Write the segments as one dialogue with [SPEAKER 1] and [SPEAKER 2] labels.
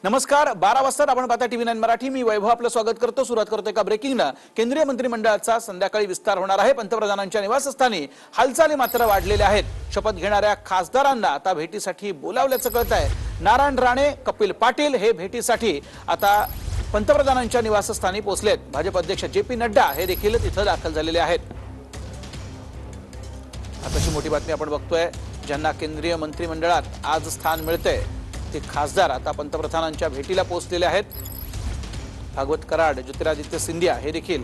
[SPEAKER 1] नमस्कार, 12 वाजता आपण पाहता TV9 मराठी. मी वैभव आपलं स्वागत करतो. सुरुवात करतो एका ब्रेकिंगनं. केंद्रीय मंत्रिमंडळाचा संध्याकाळी विस्तार होणार आहे. पंतप्रधानांच्या निवासस्थानी हालचाली मात्र वाढलेल्या आहेत. शपथ घेणाऱ्या खासदारांना आता भेटीसाठी बोलावल्याचं कळत आहे. नारायण राणे, कपिल पाटील हे भेटीसाठी आता पंतप्रधानांच्या निवासस्थानी पोहोचलेत. भाजप अध्यक्ष JP नड्डा हे देखील तिथं दाखल झालेले आहेत. आताची मोठी बातमी आपण बघतोय. ज्यांना केंद्रीय मंत्रिमंडळात आज स्थान मिळतंय ते खासदार आता पंतप्रधानांच्या भेटीला पोहोचलेले आहेत. भागवत कराड, ज्योतिरादित्य सिंधिया हे देखील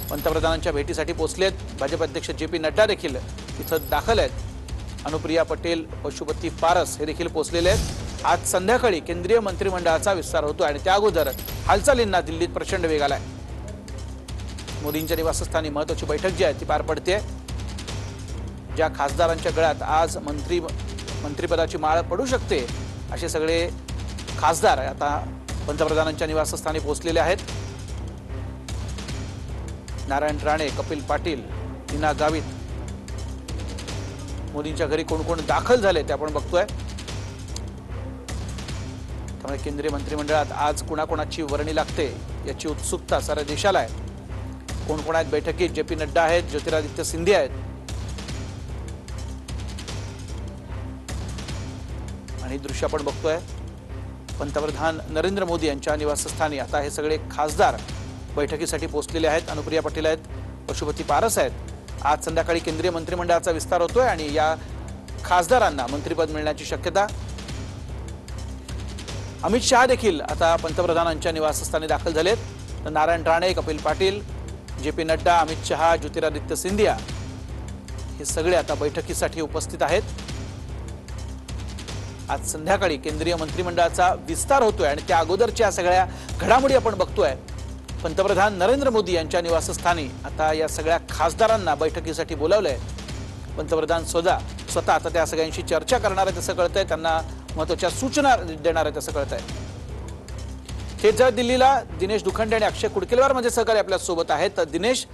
[SPEAKER 1] पंतप्रधानांच्या भेटीसाठी पोहोचलेत. भाजप अध्यक्ष JP नड्डा देखील तिथं दाखल आहेत. अनुप्रिया पटेल, पशुपती पारस हे देखील पोहोचलेले आहेत. आज संध्याकाळी केंद्रीय मंत्रिमंडळाचा विस्तार होतोय आणि त्या अगोदर हालचालींना दिल्लीत प्रचंड वेग आलाय. मोदींच्या निवासस्थानी महत्त्वाची बैठक जी आहे ती पार पडते. ज्या खासदारांच्या गळ्यात आज मंत्रिपदाची माळ पडू शकते असे सगळे खासदार आता पंतप्रधानांच्या निवासस्थानी पोहोचलेले आहेत. नारायण राणे, कपिल पाटील, हिना गावित, मोदींच्या घरी कोण कोण दाखल झाले ते आपण बघतोय. त्यामुळे केंद्रीय मंत्रिमंडळात आज कुणाकोणाची वर्णी लागते याची उत्सुकता साऱ्या देशाला आहे. कोण कोण आहेत बैठकीत? JP नड्डा आहेत, ज्योतिरादित्य सिंधिया आहेत आणि दृश्य आपण बघतोय. पंतप्रधान नरेंद्र मोदी यांच्या निवासस्थानी आता हे सगळे खासदार बैठकीसाठी पोहोचलेले आहेत. अनुप्रिया पटेल आहेत, पशुपती पारस आहेत. आज संध्याकाळी केंद्रीय मंत्रिमंडळाचा विस्तार होतोय आणि या खासदारांना मंत्रिपद मिळण्याची शक्यता. अमित शहा देखील आता पंतप्रधानांच्या निवासस्थानी दाखल झालेत. तर नारायण राणे, कपिल पाटील, JP नड्डा, अमित शहा, ज्योतिरादित्य सिंधिया हे सगळे आता बैठकीसाठी उपस्थित आहेत. आज संध्याकाळी केंद्रीय मंत्रिमंडळाचा विस्तार होतोय आणि त्या अगोदरच्या सगळ्या घडामोडी आपण बघतोय. पंतप्रधान नरेंद्र मोदी यांच्या निवासस्थानी आता या सगळ्या खासदारांना बैठकीसाठी बोलावलंय. पंतप्रधान स्वतः आता त्या सगळ्यांशी चर्चा करणार आहेत असं कळतंय. त्यांना महत्त्वाच्या सूचना देणार आहेत असं कळतंय. थेट जर दिल्लीला दिनेश दुखंडे आणि अक्षय कुडकेलवार माझे सहकारी आपल्या सोबत आहेत. तर दिनेश,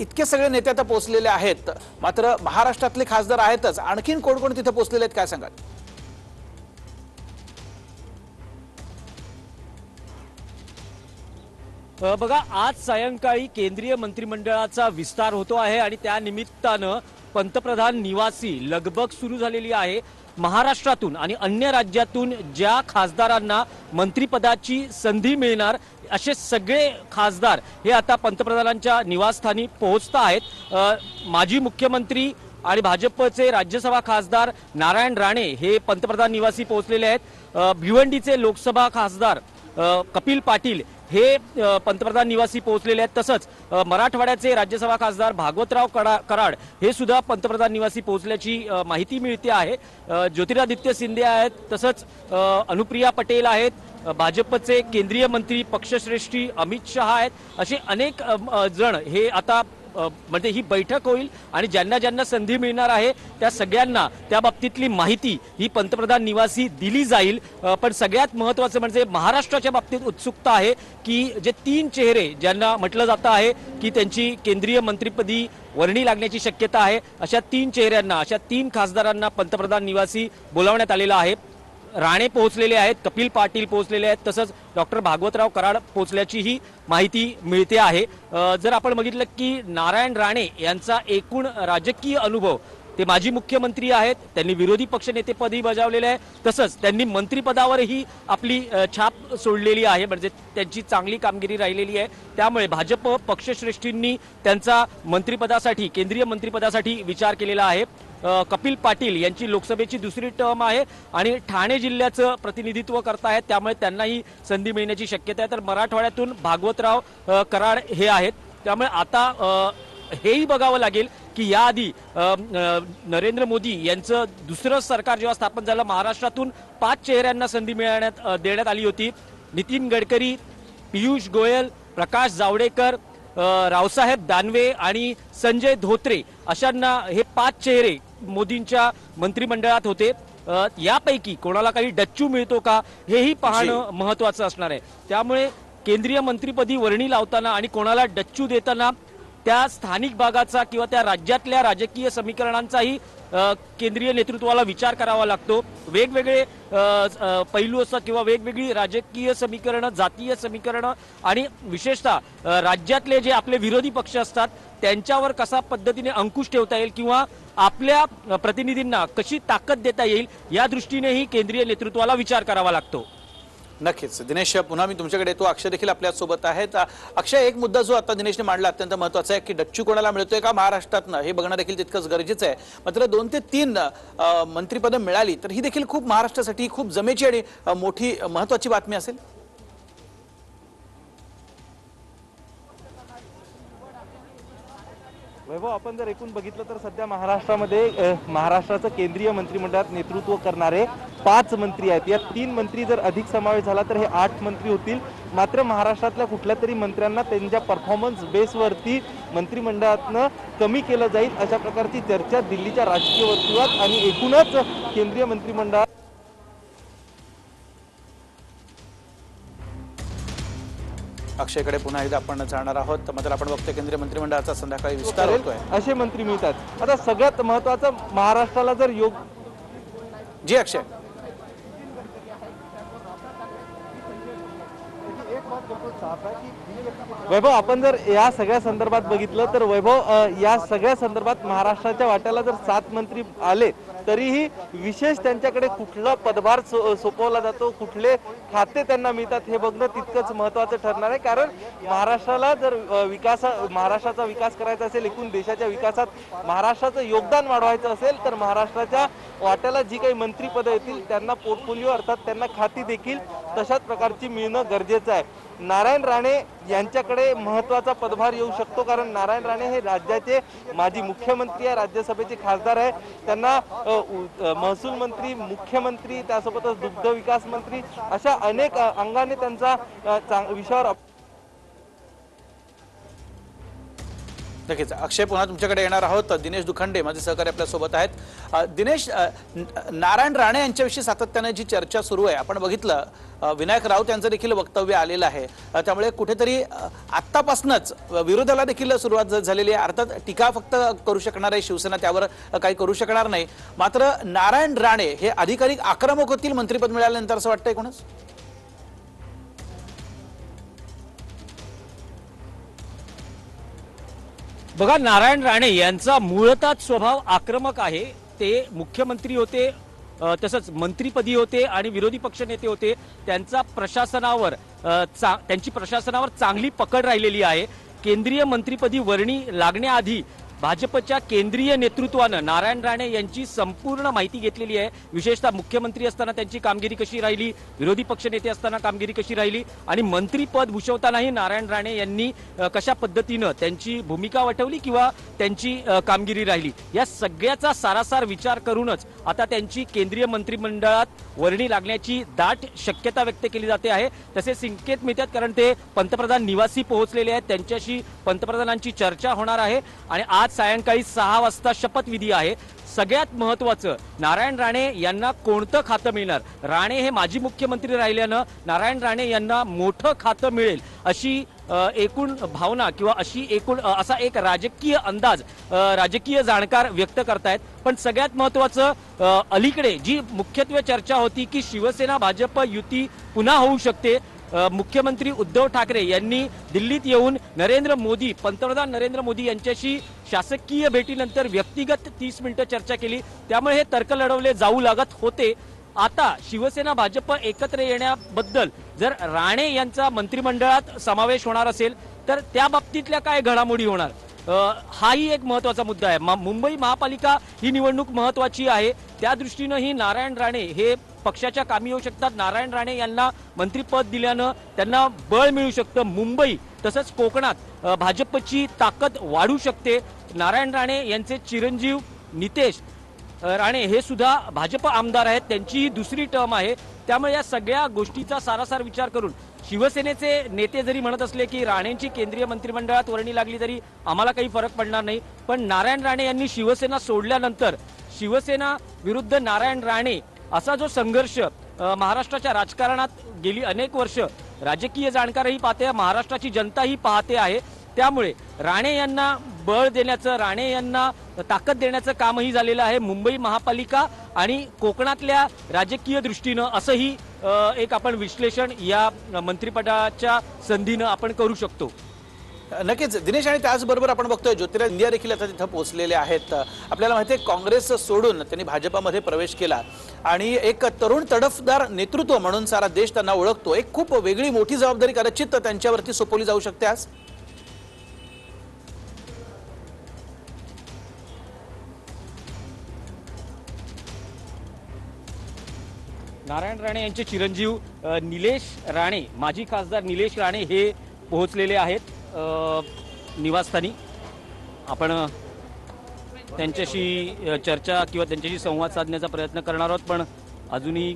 [SPEAKER 1] इतके सगळे नेते आता पोहोचलेले आहेत, मात्र महाराष्ट्रातले खासदार आहेतच, आणखीन कोण कोण तिथे पोहोचलेले आहेत काय सांगाल?
[SPEAKER 2] बघा, आज सायंकाळी केंद्रीय मंत्रिमंडळाचा विस्तार होतो आहे आणि त्या निमित्तानं पंतप्रधान निवासी लगबग सुरू झालेली आहे. महाराष्ट्रातून आणि अन्य राज्यातून ज्या खासदारांना मंत्रिपदाची संधी मिळणार असे सगळे खासदार हे आता पंतप्रधानांच्या निवासस्थानी पोहोचत आहेत. माजी मुख्यमंत्री आणि भाजपचे राज्यसभा खासदार नारायण राणे हे पंतप्रधान निवासी पोहोचलेले आहेत. भिवंडीचे लोकसभा खासदार कपिल पाटील हे पंतप्रधान निवासी पोहोचलेले आहेत. तसंच मराठवाड्याचे राज्यसभा खासदार भागवतराव कराड हे सुद्धा पंतप्रधान निवासी पोहोचल्याची माहिती मिळते आहे. ज्योतिरादित्य सिंधिया आहेत, तसंच अनुप्रिया पटेल आहेत, भाजपचे केंद्रीय मंत्री पक्षश्रेष्ठी अमित शहा आहेत. असे अनेक जण हे आता म्हणजे ही बैठक होईल आणि ज्यांना ज्यांना संधी मिळणार आहे त्या सगळ्यांना त्या बाबतीतली माहिती ही पंतप्रधान निवासी दिली जाईल. पण सगळ्यात महत्त्वाचं म्हणजे महाराष्ट्राच्या बाबतीत उत्सुकता आहे की जे 3 चेहरे ज्यांना म्हटलं जातं आहे की त्यांची केंद्रीय मंत्रिपदी वर्णी लागण्याची शक्यता आहे, अशा 3 चेहऱ्यांना, अशा 3 खासदारांना पंतप्रधान निवासी बोलावण्यात आलेलं आहे. राणे पोहोचलेले आहेत, कपिल पाटील पोहोचलेले आहेत, तसंच डॉक्टर भागवतराव कराड पोहोचल्याची ही माहिती मिळते आहे. जर आपण बघितलं की नारायण राणे यांचा एकूण राजकीय अनुभव, ते माजी मुख्यमंत्री आहेत, त्यांनी विरोधी पक्षनेतेपदही बजावलेले आहे, तसंच त्यांनी मंत्रिपदावरही आपली छाप सोडलेली आहे, म्हणजे त्यांची चांगली कामगिरी राहिलेली आहे. त्यामुळे भाजप पक्षश्रेष्ठींनी त्यांचा मंत्रिपदासाठी, केंद्रीय मंत्रिपदासाठी विचार केलेला आहे. कपिल पाटील यांची लोकसभेची दुसरी टर्म आहे आणि ठाणे जिल्ह्याचं प्रतिनिधित्व करतायत, त्यामुळे त्यांनाही संधी मिळण्याची शक्यता आहे. तर मराठवाड्यातून भागवतराव कराड हे आहेत. त्यामुळे आता हेही बघावं लागेल की याआधी नरेंद्र मोदी यांचं दुसरं सरकार जेव्हा स्थापन झालं, महाराष्ट्रातून 5 चेहऱ्यांना संधी देण्यात आली होती. नितीन गडकरी, पियुष गोयल, प्रकाश जावडेकर, रावसाहेब दानवे आणि संजय धोत्रे अशांना हे 5 चेहरे मोदींच्या मंत्रिमंडळात होते. यापैकी कोणाला काही डच्चू मिळतो का हेही पाहणं महत्त्वाचं असणार आहे. त्यामुळे केंद्रीय मंत्रिपदी वर्णी लावताना आणि कोणाला डच्चू देताना त्या स्थानिक भागाचा किंवा त्या राज्यातल्या राजकीय समीकरणांचाही केंद्रीय नेतृत्वाला विचार करावा लागतो। वेगवेगळे पैलू असतात किंवा वेगवेगळी राजकीय समीकरणं, जातीय समीकरणं आणि विशेषतः राज्यातले जे आपले विरोधी पक्ष असतात त्यांच्यावर कसा पद्धतीने अंकुश ठेवता येईल किंवा आपल्या प्रतिनिधींना कशी ताकद देता येईल या दृष्टीनेही केंद्रीय नेतृत्वाला विचार करावा लागतो।
[SPEAKER 1] नक्कीच दिनेश, पुन्हा मी तुमच्याकडे येतो। अक्षय देखील आपल्या सोबत आहेत। अक्षय, एक मुद्दा जो आता दिनेशने मांडला अत्यंत महत्त्वाचा आहे की डच्चू कोणाला मिळतोय का महाराष्ट्रातनं हे बघणं देखील तितकंच गरजेचं आहे। मात्र 2 ते 3 मंत्रिपदं मिळाली तर ही देखील खूप महाराष्ट्रासाठी खूप जमेची आणि मोठी महत्त्वाची बातमी असेल।
[SPEAKER 3] वैभव, आपण जर एकूण बघितलं तर सध्या महाराष्ट्रामध्ये महाराष्ट्राचं केंद्रीय मंत्रिमंडळात नेतृत्व करणारे 5 मंत्री आहेत। यात 3 मंत्री जर अधिक समावेश झाला तर हे 8 मंत्री होतील। मात्र महाराष्ट्रातल्या कुठल्या तरी मंत्र्यांना त्यांच्या परफॉर्मन्स बेसवरती मंत्रिमंडळातनं कमी केलं जाईल अशा प्रकारची चर्चा दिल्लीच्या राजकीय वर्तुळात आणि एकूणच केंद्रीय मंत्रिमंडळात
[SPEAKER 1] अक्षयकडे पुन्हा एकदा आपण जाणार आहोत। मात्र आपण बघतोय केंद्रीय मंत्रिमंडळाचा संध्याकाळी विस्तार होतोय।
[SPEAKER 3] असे मंत्री मिळतात। आता सगळ्यात महत्त्वाचं महाराष्ट्राला जर
[SPEAKER 1] जी अक्षय,
[SPEAKER 3] वैभव, आपण जर या सगळ्या संदर्भात बघितलं तर वैभव, या सगळ्या संदर्भात महाराष्ट्राच्या वाट्याला जर 7 मंत्री आले तरीही विशेष त्यांच्याकडे कुठला पदभार सोपवला जातो, कुठले खाते त्यांना मिळतात हे बघणं तितकंच महत्त्वाचं ठरणार आहे। कारण महाराष्ट्राला जर महाराष्ट्राचा विकास करायचा असेल, एकूण देशाच्या विकासात महाराष्ट्राचं योगदान वाढवायचं असेल तर महाराष्ट्राच्या वाट्याला जी काही मंत्रिपदं येतील त्यांना पोर्टफोलिओ अर्थात त्यांना खाती देखील तशाच प्रकारची मिळणं गरजेचं आहे। नारायण राणे यांच्याकडे महत्त्वाचा पदभार येऊ शकतो, कारण नारायण राणे हे राज्याचे माजी मुख्यमंत्री आहे, राज्यसभेचे खासदार आहे। त्यांना महसूल मंत्री, मुख्यमंत्री, त्यासोबतच दुग्ध विकास मंत्री अशा अनेक अंगाने त्यांचा विषयावर
[SPEAKER 1] नक्कीच। अक्षय, पुन्हा तुमच्याकडे येणार आहोत। दिनेश दुखंडे माझे सहकारी आपल्या सोबत आहेत। दिनेश, नारायण राणे यांच्याविषयी सातत्याने जी चर्चा सुरू आहे, आपण बघितलं विनायक राऊत यांचं देखील वक्तव्य आलेलं आहे, त्यामुळे कुठेतरी आत्तापासूनच विरोधाला देखील सुरुवात झालेली आहे। अर्थात टीका फक्त करू शकणार आहे शिवसेना, त्यावर काही करू शकणार नाही। मात्र नारायण राणे हे अधिकाधिक आक्रमक होतील मंत्रिपद मिळाल्यानंतर असं वाटतंय कोणाच?
[SPEAKER 2] बघा, नारायण राणे यांचा मूळतःच स्वभाव आक्रमक आहे। ते मुख्यमंत्री होते, तसंच मंत्रिपदी होते आणि विरोधी पक्षनेते होते। त्यांची प्रशासनावर चांगली पकड राहिलेली आहे। केंद्रीय मंत्रिपदी वर्णी लागण्याआधी भाजपच्या केंद्रीय नेतृत्वानं नारायण राणे यांची संपूर्ण माहिती घेतलेली आहे। विशेषतः मुख्यमंत्री असताना त्यांची कामगिरी कशी राहिली, विरोधी पक्षनेते असताना कामगिरी कशी राहिली आणि मंत्रिपद भूषवतानाही नारायण राणे यांनी कशा पद्धतीनं त्यांची भूमिका वठवली किंवा त्यांची कामगिरी राहिली, या सगळ्याचा सारासार विचार करूनच आता त्यांची केंद्रीय मंत्रिमंडळात वर्णी लागण्याची दाट शक्यता व्यक्त केली जाते आहे। तसे संकेत मिळतात, कारण ते पंतप्रधान निवासी पोहोचलेले आहेत, त्यांच्याशी पंतप्रधानांची चर्चा होणार आहे आणि आज सायंकाळी 6 वाजता शपथविधी आहे। सगळ्यात महत्त्वाचं, नारायण राणे यांना कोणतं खातं मिळणार? राणे हे माजी मुख्यमंत्री राहिल्यानं नारायण राणे यांना मोठं खातं मिळेल अशी एकूण भावना किंवा असा एक राजकीय अंदाज राजकीय जाणकार व्यक्त करतायत। पण सगळ्यात महत्त्वाचं, अलीकडे जी मुख्यत्वे चर्चा होती की शिवसेना भाजप युती पुन्हा होऊ शकते, मुख्यमंत्री उद्धव ठाकरे यांनी दिल्लीत येऊन पंतप्रधान नरेंद्र मोदी यांच्याशी शासकीय भेटीनंतर व्यक्तिगत 30 मिनिटं चर्चा केली, त्यामुळे हे तर्क लढवले जाऊ लागत होते। आता शिवसेना भाजप एकत्र येण्याबद्दल जर राणे यांचा मंत्रिमंडळात समावेश होणार असेल तर त्या बाबतीतल्या काय घडामोडी होणार, हाही एक महत्त्वाचा मुद्दा आहे। मुंबई महापालिका ही निवडणूक महत्त्वाची आहे, त्या दृष्टीनं ही नारायण राणे हे पक्षाच्या कामी येऊ शकतात। नारायण राणे यांना मंत्रिपद दिल्यानं त्यांना बळ मिळू शकतं। मुंबई तसंच कोकणात भाजपची ताकद वाढू शकते। नारायण राणे यांचे चिरंजीव नितेश राणे हे सुद्धा भाजप आमदार आहेत, त्यांची दुसरी टर्म आहे। त्यामुळे या सगळ्या गोष्टीचा सारासार विचार करून शिवसेनेचे नेते जरी म्हणत असले की राणेंची केंद्रीय मंत्रिमंडळात वर्णी लागली तरी आम्हाला काही फरक पडणार नाही, पण नारायण राणे यांनी शिवसेना सोडल्यानंतर शिवसेना विरुद्ध नारायण राणे असा जो संघर्ष महाराष्ट्राच्या राजकारणात गेली अनेक वर्ष राजकीय जाणकारही पाहते, महाराष्ट्राची जनताही पाहते आहे, त्यामुळे राणे यांना बळ देण्याचं, राणे यांना ताकद देण्याचं कामही झालेलं आहे मुंबई महापालिका आणि कोकणातल्या राजकीय दृष्टीनं, असंही एक आपण विश्लेषण या मंत्रिपदाच्या संधीनं आपण करू शकतो.
[SPEAKER 1] नक्कीच दिनेश, आणि त्याचबरोबर आपण बघतोय ज्योतिरादित्य सिंधिया देखील आता तिथं पोहोचलेले आहेत. आपल्याला माहिती आहे काँग्रेस सोडून त्यांनी भाजपामध्ये प्रवेश केला आणि एक तरुण तडफदार नेतृत्व म्हणून सारा देश त्यांना ओळखतो. एक खूप वेगळी मोठी जबाबदारी कदाचित त्यांच्यावरती सोपवली जाऊ शकते आज.
[SPEAKER 2] नारायण राणे यांचे चिरंजीव निलेश राणे, माजी खासदार निलेश राणे हे पोहोचलेले आहेत निवासस्थानी. आपण त्यांच्याशी चर्चा किंवा त्यांच्याशी संवाद साधण्याचा प्रयत्न करणार आहोत, पण अजूनही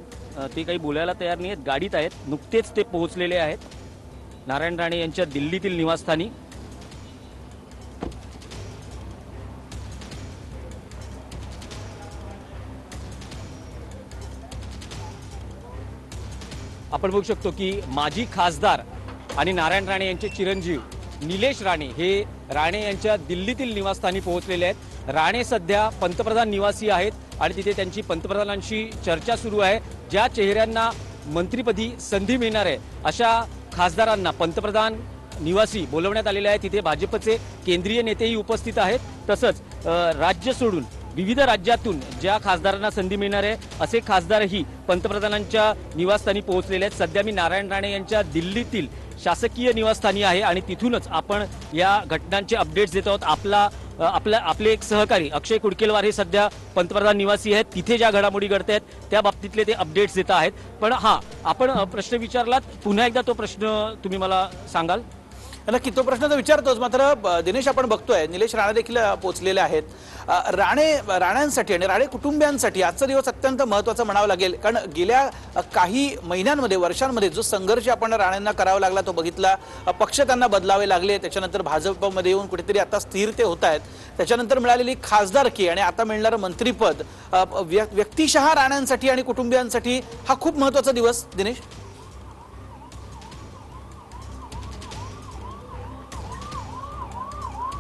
[SPEAKER 2] ते काही बोलायला तयार नाही आहेत, गाडीत आहेत. नुकतेच ते पोहोचलेले आहेत नारायण राणे यांच्या दिल्लीतील निवासस्थानी. आपण बघू शकतो की माजी खासदार आणि नारायण राणे यांचे चिरंजीव निलेश राणे हे राणे यांच्या दिल्लीतील निवासस्थानी पोहोचलेले आहेत. राणे सध्या पंतप्रधान निवासी आहेत आणि तिथे त्यांची पंतप्रधानांशी चर्चा सुरू आहे. ज्या चेहऱ्यांना मंत्रिपदी संधी मिळणार आहे अशा खासदारांना पंतप्रधान निवासी बोलवण्यात आलेले आहे. तिथे भाजपचे केंद्रीय नेतेही उपस्थित आहेत. तसंच राज्य सोडून विविध राज्यातून ज्या खासदारांना संधी मिळणार आहे असे खासदारही पंतप्रधानांच्या निवासस्थानी पोहोचलेले आहेत. सध्या मी नारायण राणे यांच्या दिल्लीतील शासकीय निवासस्थानी आहे आणि तिथूनच आपण या घटनांचे अपडेट्स देत आहोत. आपले एक सहकारी अक्षय कुडकेलवार हे सध्या पंतप्रधान निवासी आहेत. तिथे ज्या घडामोडी घडत आहेत त्या बाबतीतले ते अपडेट्स देत आहेत. पण आपण प्रश्न विचारलात, पुन्हा एकदा तो प्रश्न तुम्ही मला सांगाल?
[SPEAKER 1] नक्की तो प्रश्न तर विचारतोच, मात्र दिनेश आपण बघतोय निलेश राणे देखील पोहोचलेले आहेत. राण्यांसाठी आणि राणे कुटुंबियांसाठी आजचा दिवस अत्यंत महत्त्वाचा म्हणावा लागेल, कारण गेल्या काही महिन्यांमध्ये वर्षांमध्ये जो संघर्ष आपण राण्यांना करावा लागला तो बघितला. पक्ष त्यांना बदलावे लागले, त्याच्यानंतर भाजपमध्ये येऊन कुठेतरी आता स्थिरते होत आहेत. त्याच्यानंतर मिळालेली खासदारकी आणि आता मिळणारं मंत्रिपद व्यक्तिशः राण्यांसाठी आणि कुटुंबियांसाठी हा खूप महत्त्वाचा दिवस. दिनेश,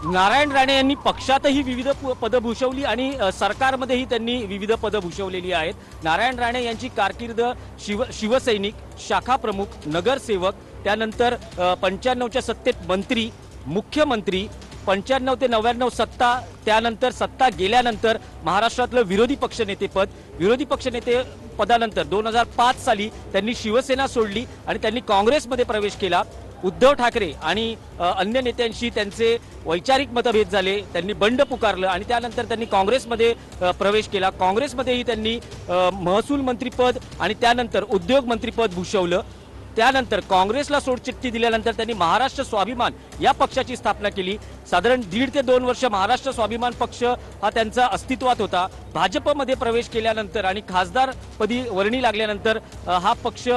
[SPEAKER 2] नारायण राणे यांनी पक्षातही विविध पदं भूषवली आणि सरकारमध्येही त्यांनी विविध पदं भूषवलेली आहेत. नारायण राणे यांची कारकीर्द शिवसैनिक, शाखा प्रमुख, नगरसेवक, त्यानंतर 95च्या सत्तेत मंत्री, मुख्यमंत्री, 95 ते 99 सत्ता, त्यानंतर सत्ता गेल्यानंतर महाराष्ट्रातलं विरोधी पक्षनेतेपद, विरोधी पक्षनेते पदानंतर 2005 साली त्यांनी शिवसेना सोडली आणि त्यांनी काँग्रेसमध्ये प्रवेश केला. उद्धव ठाकरे आणि अन्य नेत्यांशी त्यांचे वैचारिक मतभेद झाले, त्यांनी बंड पुकारलं आणि त्यानंतर त्यांनी काँग्रेसमध्ये प्रवेश केला. काँग्रेसमध्येही त्यांनी महसूल मंत्रीपद आणि त्यानंतर उद्योग मंत्रीपद भूषवलं. त्यानंतर काँग्रेसला सोडचिठ्ठी दिल्यानंतर त्यांनी महाराष्ट्र स्वाभिमान या पक्षाची स्थापना केली. साधारण 1.5 ते 2 वर्ष महाराष्ट्र स्वाभिमान पक्ष हा त्यांचा अस्तित्वात होता. भाजपमध्ये प्रवेश केल्यानंतर आणि खासदारपदी वर्णी लागल्यानंतर हा पक्ष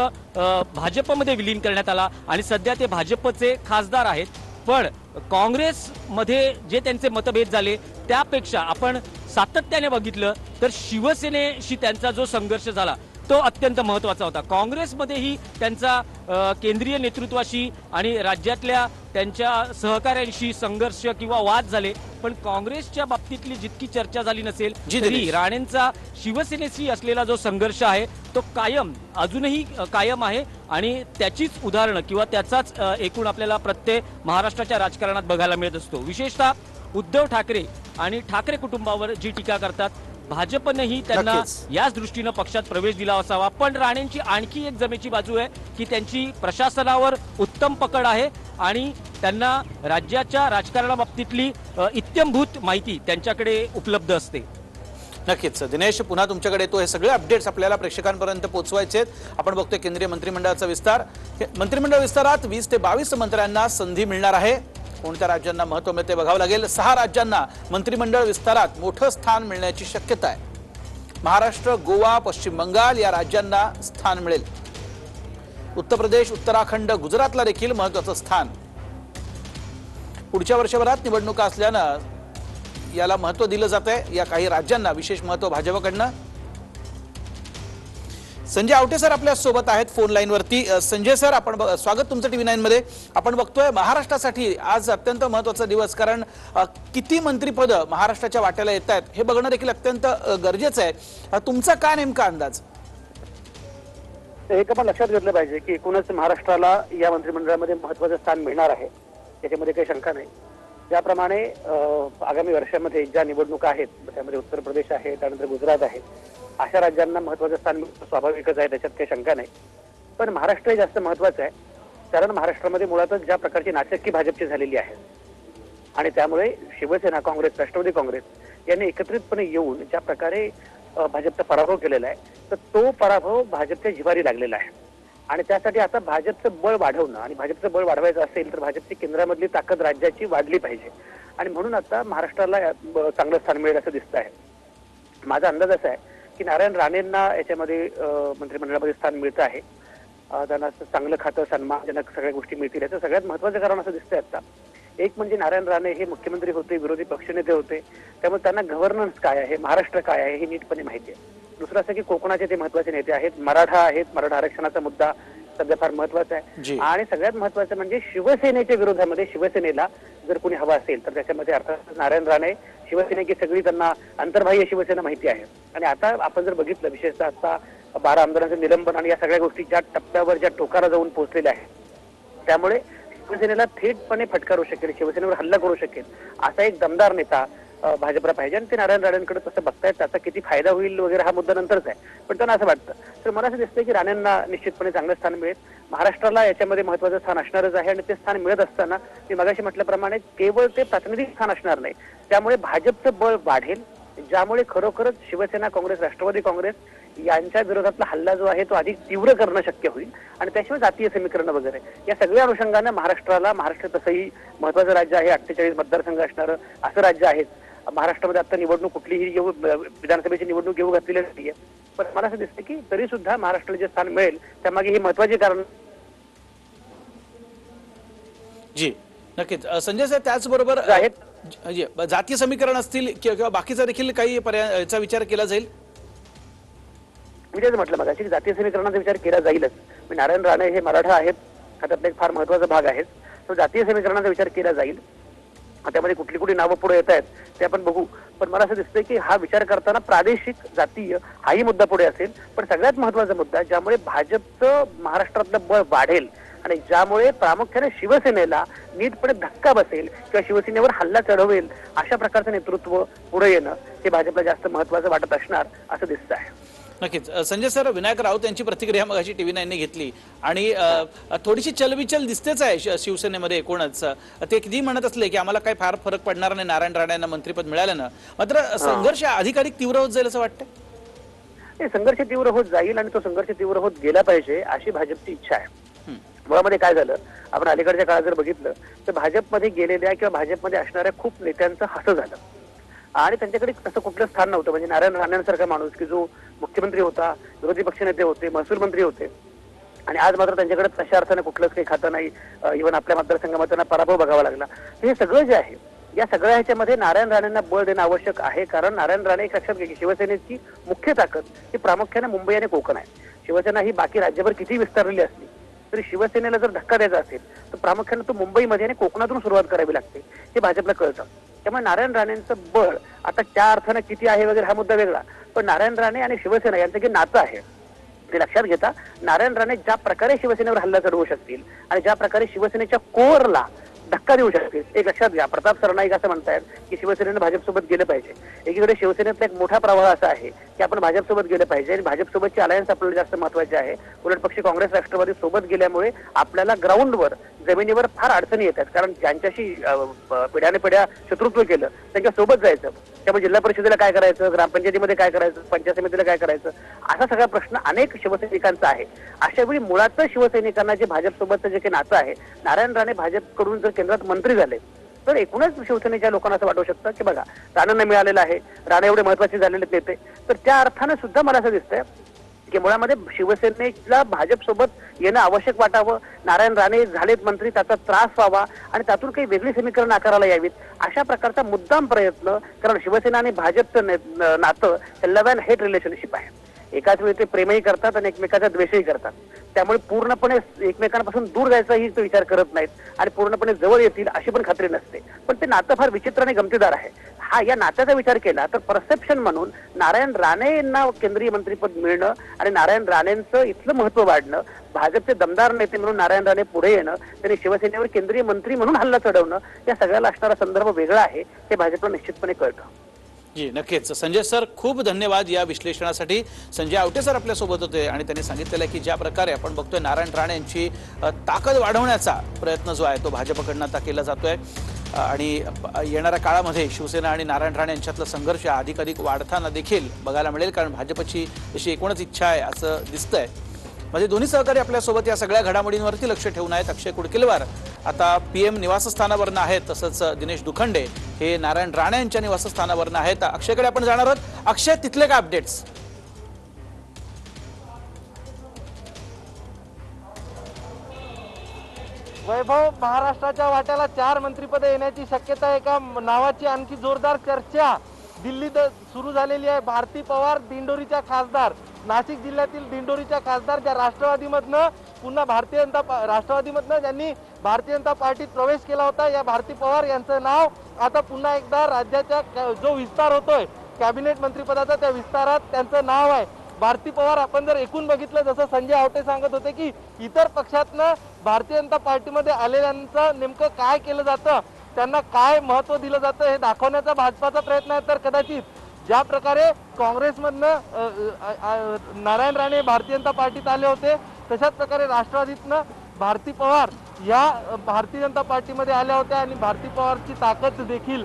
[SPEAKER 2] भाजपमध्ये विलीन करण्यात आला आणि सध्या ते भाजपचे खासदार आहेत. पण काँग्रेसमध्ये जे त्यांचे मतभेद झाले त्यापेक्षा आपण सातत्याने बघितलं तर शिवसेनेशी त्यांचा जो संघर्ष झाला तो अत्यंत महत्त्वाचा होता. काँग्रेसमध्येही त्यांचा केंद्रीय नेतृत्वाशी आणि राज्यातल्या त्यांच्या सहकाऱ्यांशी संघर्ष किंवा वाद झाले. पण काँग्रेसच्या बाबतीतली जितकी चर्चा झाली नसेल तरी राणेंचा शिवसेनेशी असलेला जो संघर्ष आहे तो अजूनही कायम आहे आणि त्याचीच उदाहरणं किंवा त्याचाच एकूण आपल्याला प्रत्यय महाराष्ट्राच्या राजकारणात बघायला मिळत असतो. विशेषतः उद्धव ठाकरे आणि ठाकरे कुटुंबावर जी टीका करतात, भाजपनेही त्यांना याच दृष्टीनं पक्षात प्रवेश दिला असावा. पण राणेंची आणखी एक जमेची बाजू आहे की त्यांची प्रशासनावर उत्तम पकड आहे आणि त्यांना राज्याच्या राजकारणाबाबतीतली इत्यंभूत माहिती त्यांच्याकडे उपलब्ध असते.
[SPEAKER 1] नक्कीच दिनेश, पुन्हा तुमच्याकडे येतो. हे सगळे अपडेट्स आपल्याला प्रेक्षकांपर्यंत पोहोचवायचे आहेत. आपण बघतोय केंद्रीय मंत्रिमंडळाचा विस्तार. मंत्रिमंडळ विस्तारात 20 ते 22 मंत्र्यांना संधी मिळणार आहे. कोणत्या राज्यांना महत्त्व मिळते बघावं लागेल. 6 राज्यांना मंत्रिमंडळ विस्तारात मोठं स्थान मिळण्याची शक्यता आहे. महाराष्ट्र, गोवा, पश्चिम बंगाल या राज्यांना स्थान मिळेल. उत्तर प्रदेश, उत्तराखंड, गुजरातला देखील महत्त्वाचं स्थान. पुढच्या वर्षभरात निवडणुका असल्यानं याला महत्त्व दिलं जात आहे. या काही राज्यांना विशेष महत्त्व भाजपकडनं. संजय आवटे सर आपल्या सोबत आहेत फोन लाईन वरती। संजय सर, आपण स्वागत तुमचं TV9 मध्ये। आपण बघतोय महाराष्ट्रासाठी आज अत्यंत महत्त्वाचा दिवस, कारण किती मंत्रीपद महाराष्ट्राच्या वाट्याला येत आहेत हे बघणं देखील अत्यंत गरजेचं आहे। तुमचा काय नेमका अंदाज?
[SPEAKER 4] एक आपण लक्षात घेतलं पाहिजे की एकूणच महाराष्ट्राला या मंत्रिमंडळामध्ये महत्त्वाचं स्थान मिळणार आहे, त्याच्यामध्ये काही शंका नाही। ज्याप्रमाणे आगामी वर्षामध्ये ज्या निवडणुका आहेत त्यामध्ये उत्तर प्रदेश आहे, त्यानंतर गुजरात आहे, अशा राज्यांना महत्त्वाचं स्थान मिळणं स्वाभाविकच आहे, त्याच्यात काही शंका नाही। पण महाराष्ट्र हे जास्त महत्त्वाचं आहे, कारण महाराष्ट्रामध्ये मुळातच ज्या प्रकारची नाचक्की भाजपची झालेली आहे आणि त्यामुळे शिवसेना, काँग्रेस, राष्ट्रवादी काँग्रेस यांनी एकत्रितपणे येऊन ज्या प्रकारे भाजपचा पराभव केलेला आहे, तर तो पराभव भाजपच्या जिव्हारी लागलेला आहे आणि त्यासाठी आता भाजपचं बळ वाढवणं आणि भाजपचं बळ वाढवायचं असेल तर भाजपची केंद्रामधली ताकद राज्याची वाढली पाहिजे आणि म्हणून आता महाराष्ट्राला चांगलं स्थान मिळेल असं दिसत आहे। माझा अंदाज असा आहे की नारायण राणेंना याच्यामध्ये मंत्रिमंडळामध्ये स्थान मिळतं आहे, त्यांना चांगलं खातं, सन्मानजनक सगळ्या गोष्टी मिळतील। याचं सगळ्यात महत्त्वाचं कारण असं दिसतंय आता, एक म्हणजे नारायण राणे हे मुख्यमंत्री होते, विरोधी पक्षनेते होते, त्यामुळे त्यांना गव्हर्नन्स काय आहे, महाराष्ट्र काय आहे हे नीटपणे माहिती आहे। दुसरं असं की कोकणाचे ते महत्त्वाचे नेते आहेत, मराठा आहेत, मराठा आरक्षणाचा मुद्दा सध्या फार महत्त्वाचा आहे आणि सगळ्यात महत्त्वाचं म्हणजे शिवसेनेच्या विरोधामध्ये शिवसेनेला जर कोणी हवा असेल तर त्याच्यामध्ये अर्थात नारायण राणे, शिवसेनेची सगळी त्यांना अंतर्बाह्य शिवसेना माहिती आहे आणि आता आपण जर बघितलं विशेषतः आता 12 आमदारांचं निलंबन आणि या सगळ्या गोष्टी ज्या टप्प्यावर ज्या टोकाला जाऊन पोहोचलेल्या आहेत, त्यामुळे शिवसेनेला थेटपणे फटकारू शकेल, शिवसेनेवर हल्ला करू शकेल असा एक दमदार नेता भाजपला पाहिजे आणि ते नारायण राणेंकडे तसं बघतायत। त्याचा किती फायदा होईल वगैरे हा मुद्दा नंतरच आहे, पण त्यांना असं वाटतं। तर मला असं दिसतंय की राणेंना निश्चितपणे चांगलं स्थान मिळेल, महाराष्ट्राला याच्यामध्ये महत्त्वाचं स्थान असणारच आहे आणि ते स्थान मिळत असताना मी मगाशी म्हटल्याप्रमाणे केवळ ते प्रातिनिधिक स्थान असणार नाही, त्यामुळे भाजपचं बळ वाढेल, ज्यामुळे खरोखरच शिवसेना, काँग्रेस, राष्ट्रवादी काँग्रेस यांच्या विरोधातला हल्ला जो आहे तो अधिक तीव्र करणं शक्य होईल आणि त्याशिवाय जातीय समीकरण वगैरे या सगळ्या अनुषंगाने महाराष्ट्र तसंही महत्त्वाचं राज्य आहे, 48 मतदारसंघ असणारं असं राज्य आहे। महाराष्ट्रामध्ये आता निवडणूक कुठलीही विधानसभेची निवडणूक घेऊ घातलेली नाहीये, पण मला असं दिसतं की तरी सुद्धा महाराष्ट्राला जे स्थान मिळेल त्यामागे ही महत्त्वाची कारण
[SPEAKER 1] जी नक्कीच। संजय सर, त्याचबरोबर आहेत जातीय समीकरण असतील किंवा बाकीचा देखील काही पर्यायाचा विचार केला जाईल?
[SPEAKER 4] मी तेच म्हटलं मगाशी की जातीय समीकरणाचा विचार केला जाईलच। नारायण राणे हे मराठा आहेत, हा त्यातला एक फार महत्त्वाचा भाग आहे, तर जातीय समीकरणाचा विचार केला जाईल। त्यामध्ये कुठली कुठली नावं पुढे येत आहेत ते आपण बघू, पण मला असं दिसतंय की हा विचार करताना प्रादेशिक जातीय हाही मुद्दा पुढे असेल, पण सगळ्यात महत्त्वाचा मुद्दा ज्यामुळे भाजपचं महाराष्ट्रातलं बळ वाढेल आणि ज्यामुळे प्रामुख्याने शिवसेनेला नीटपणे धक्का बसेल किंवा शिवसेनेवर हल्ला चढवेल अशा प्रकारचं नेतृत्व पुढे येणं हे भाजपला जास्त महत्त्वाचं वाटत असणार असं दिसत आहे।
[SPEAKER 1] नक्कीच। संजय सर, विनायक राऊत यांची प्रतिक्रिया मगाशी TV9 ने घेतली आणि थोडीशी चलबिचल दिसतेच आहे शिवसेनेमध्ये एकूणच। ते किती म्हणत असले की आम्हाला काही फार फरक पडणार नाही नारायण राणे यांना मंत्रिपद मिळाल्यानं, मात्र संघर्ष अधिकाधिक तीव्र होत जाईल असं वाटतं?
[SPEAKER 4] संघर्ष तीव्र होत जाईल आणि तो संघर्ष तीव्र होत गेला पाहिजे अशी भाजपची इच्छा आहे। मुळामध्ये काय झालं, आपण अलीकडच्या काळात जर बघितलं तर भाजपमध्ये गेलेल्या किंवा भाजपमध्ये असणाऱ्या खूप नेत्यांचं हसं झालं आणि त्यांच्याकडे तसं कुठलं स्थान नव्हतं। म्हणजे नारायण राणेंसारखा माणूस की जो मुख्यमंत्री होता, विरोधी पक्षनेते होते, महसूल मंत्री होते आणि आज मात्र त्यांच्याकडे तशा अर्थाने कुठलंच काही खातं नाही, इव्हन आपल्या मतदारसंघामध्ये त्यांना पराभव बघावा लागला। हे सगळं जे आहे या सगळ्या ह्याच्यामध्ये नारायण राणेंना बळ देणं आवश्यक आहे, कारण नारायण राणे एक लक्षात घ्या की शिवसेनेची मुख्य ताकद ही प्रामुख्याने मुंबई आणि कोकण आहे। शिवसेना ही बाकी राज्यभर किती विस्तारलेली असली तरी शिवसेनेला जर धक्का द्यायचा असेल तर प्रामुख्याने तो मुंबईमध्ये आणि कोकणातून सुरुवात करावी लागते, हे भाजपला कळतं। त्यामुळे नारायण राणेंचं बळ आता त्या अर्थानं किती आहे वगैरे हा मुद्दा वेगळा, पण नारायण राणे आणि शिवसेना यांचं जे नातं आहे ते लक्षात घेता नारायण राणे ज्या प्रकारे शिवसेनेवर हल्ला चढवू शकतील आणि ज्या प्रकारे शिवसेनेच्या कोअरला धक्का देऊ शकतील, एक लक्षात घ्या। प्रताप सरनाईक असं म्हणतायत की शिवसेनेनं भाजपसोबत गेलं पाहिजे। एकीकडे शिवसेनेतला एक मोठा प्रवाह असा आहे की आपण भाजपसोबत गेलं पाहिजे आणि भाजपसोबतची अलायन्स आपल्याला जास्त महत्वाची आहे। उलट पक्षी काँग्रेस, राष्ट्रवादी सोबत गेल्यामुळे आपल्याला ग्राउंडवर जमिनीवर फार अडचणी येतात, कारण ज्यांच्याशी पिढ्याने पिढ्या शत्रुत्व केलं त्यांच्या सोबत जायचं, त्यामुळे जिल्हा परिषदेला काय करायचं, ग्रामपंचायतीमध्ये काय करायचं, पंचायत समितीला काय करायचं, असा सगळा प्रश्न अनेक शिवसैनिकांचा आहे। अशा वेळी मुळातच शिवसैनिकांना जे भाजपसोबतचं जे काही नातं आहे, नारायण राणे भाजपकडून जर केंद्रात मंत्री झाले तर एकूणच शिवसेनेच्या लोकांना असं वाटू शकतं की बघा राणेंना मिळालेलं आहे, राणे एवढे महत्वाचे झालेले नेते, तर त्या अर्थानं सुद्धा मला असं दिसतंय की मुळामध्ये शिवसेनेला भाजपसोबत येणं आवश्यक वाटावं, नारायण राणे झालेत मंत्री त्याचा त्रास व्हावा आणि त्यातून काही वेगळी समीकरण आकाराला यावीत अशा प्रकारचा मुद्दाम प्रयत्न, कारण शिवसेना आणि भाजपचं नातं लव्ह अँड हेट रिलेशनशिप आहे। एकाच वेळी ते प्रेमही करतात आणि एकमेकाचा द्वेषही करतात. त्यामुळे पूर्णपणे एकमेकांपासून दूर जायचाही ते विचार करत नाहीत आणि पूर्णपणे जवळ येतील अशी पण खात्री नसते. पण ते नातं फार विचित्र आणि गमतीदार आहे. या नात्याचा विचार केला तर परसेप्शन म्हणून नारायण राणे यांना केंद्रीय मंत्रीपद मिळणं आणि नारायण राणेंचं इथलं महत्व वाढणं, भाजपचे दमदार नेते म्हणून नारायण राणे पुढे येणं, त्यांनी शिवसेनेवर केंद्रीय मंत्री म्हणून हल्ला चढवणं, या सगळ्याला असणारा संदर्भ वेगळा आहे हे भाजपला निश्चितपणे कळतं.
[SPEAKER 1] जी नक्कीच. संजय सर खूप धन्यवाद या विश्लेषणासाठी. संजय आवटे सर आपल्यासोबत होते आणि त्यांनी सांगितलेलं की ज्या प्रकारे आपण बघतोय नारायण राणे यांची ताकद वाढवण्याचा प्रयत्न जो आहे तो भाजपकडनं आता केला जातोय आणि येणाऱ्या काळामध्ये शिवसेना आणि नारायण राणे यांच्यातला संघर्ष अधिकाधिक वाढताना देखील बघायला मिळेल, कारण भाजपची अशी एकूणच इच्छा आहे असं दिसतंय. म्हणजे दोन्ही सहकारी आपल्यासोबत या सगळ्या घडामोडींवरती लक्ष ठेवून आहेत. अक्षय कुडकेलवार आता PM निवासस्थानावरनं आहेत, तसंच दिनेश दुखंडे हे नारायण राणे यांच्या निवासस्थानावरनं आहेत. अक्षयकडे आपण जाणार आहोत. अक्षय, तिथले काय अपडेट्स?
[SPEAKER 3] वैभव, महाराष्ट्राच्या वाट्याला 4 मंत्रिपदे येण्याची शक्यता आहे. एका नावाची आणखी जोरदार चर्चा दिल्लीत सुरू झालेली आहे. भारती पवार दिंडोरीच्या खासदार, नाशिक जिल्ह्यातील दिंडोरीच्या खासदार, ज्या राष्ट्रवादीमधनं पुन्हा राष्ट्रवादीमधनं ज्यांनी भारतीय जनता पार्टीत प्रवेश केला होता, या भारती पवार यांचं नाव आता पुन्हा एकदा राज्याच्या जो विस्तार होतोय कॅबिनेट मंत्रिपदाचा, त्या विस्तारात त्यांचं नाव आहे भारती पवार. आपण जर एकूण बघितलं, जसं संजय आवटे सांगत होते की इतर पक्षातनं भारतीय जनता पार्टीमध्ये आलेल्यांचं नेमकं काय केलं जातं, त्यांना काय महत्व दिलं जातं हे दाखवण्याचा भाजपाचा प्रयत्न आहे. तर कदाचित ज्या प्रकारे काँग्रेसमधनं नारायण राणे भारतीय जनता पार्टीत आले होते, तशाच प्रकारे राष्ट्रवादीतनं भारती पवार या भारतीय जनता पार्टीमध्ये आल्या होत्या आणि भारती पवारची ताकद देखील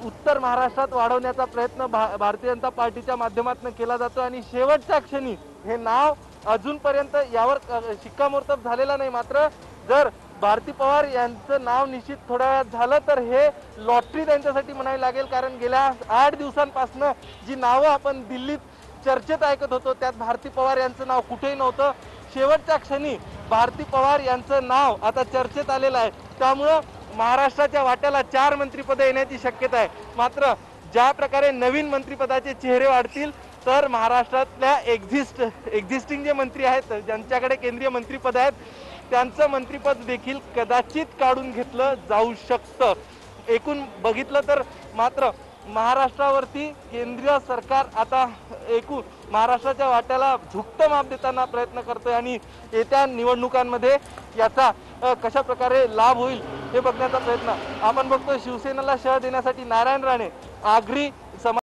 [SPEAKER 3] उत्तर महाराष्ट्रात वाढवण्याचा प्रयत्न भारतीय जनता पार्टीच्या माध्यमातून केला जातो आणि शेवटच्या क्षणी हे नाव अजूनपर्यंत यावर शिक्कामोर्तब झालेला नाही. मात्र जर भारती पवार यांचं नाव निश्चित थोड्या वेळात झालं तर हे लॉटरी त्यांच्यासाठी म्हणावी लागेल, कारण गेल्या 8 दिवसांपासून जी नावं आपण दिल्लीत चर्चेत ऐकत होतो त्यात भारती पवार यांचं नाव कुठेही नव्हतं. शेवटच्या क्षणी भारती पवार यांचं नाव आता चर्चेत आलेलं आहे. त्यामुळं महाराष्ट्राच्या वाट्याला 4 मंत्रिपदे येण्याची शक्यता आहे. मात्र ज्या प्रकारे नवीन मंत्रिपदाचे चेहरे वाढतील तर महाराष्ट्रातल्या एक्झिस्टिंग जे मंत्री आहेत, ज्यांच्याकडे केंद्रीय मंत्रिपद आहेत, त्यांचं मंत्रिपद देखील कदाचित काढून घेतलं जाऊ शकतं. एकूण बघितलं तर मात्र महाराष्ट्रावरती केंद्रीय सरकार आता एकूण महाराष्ट्राच्या वाट्याला झुकतं माप देताना प्रयत्न करतोय आणि येत्या निवडणुकांमध्ये याचा कशा प्रकारे लाभ होईल हे बघण्याचा प्रयत्न आपण बघतोय. शिवसेनेला शह देण्यासाठी नारायण राणे आगरी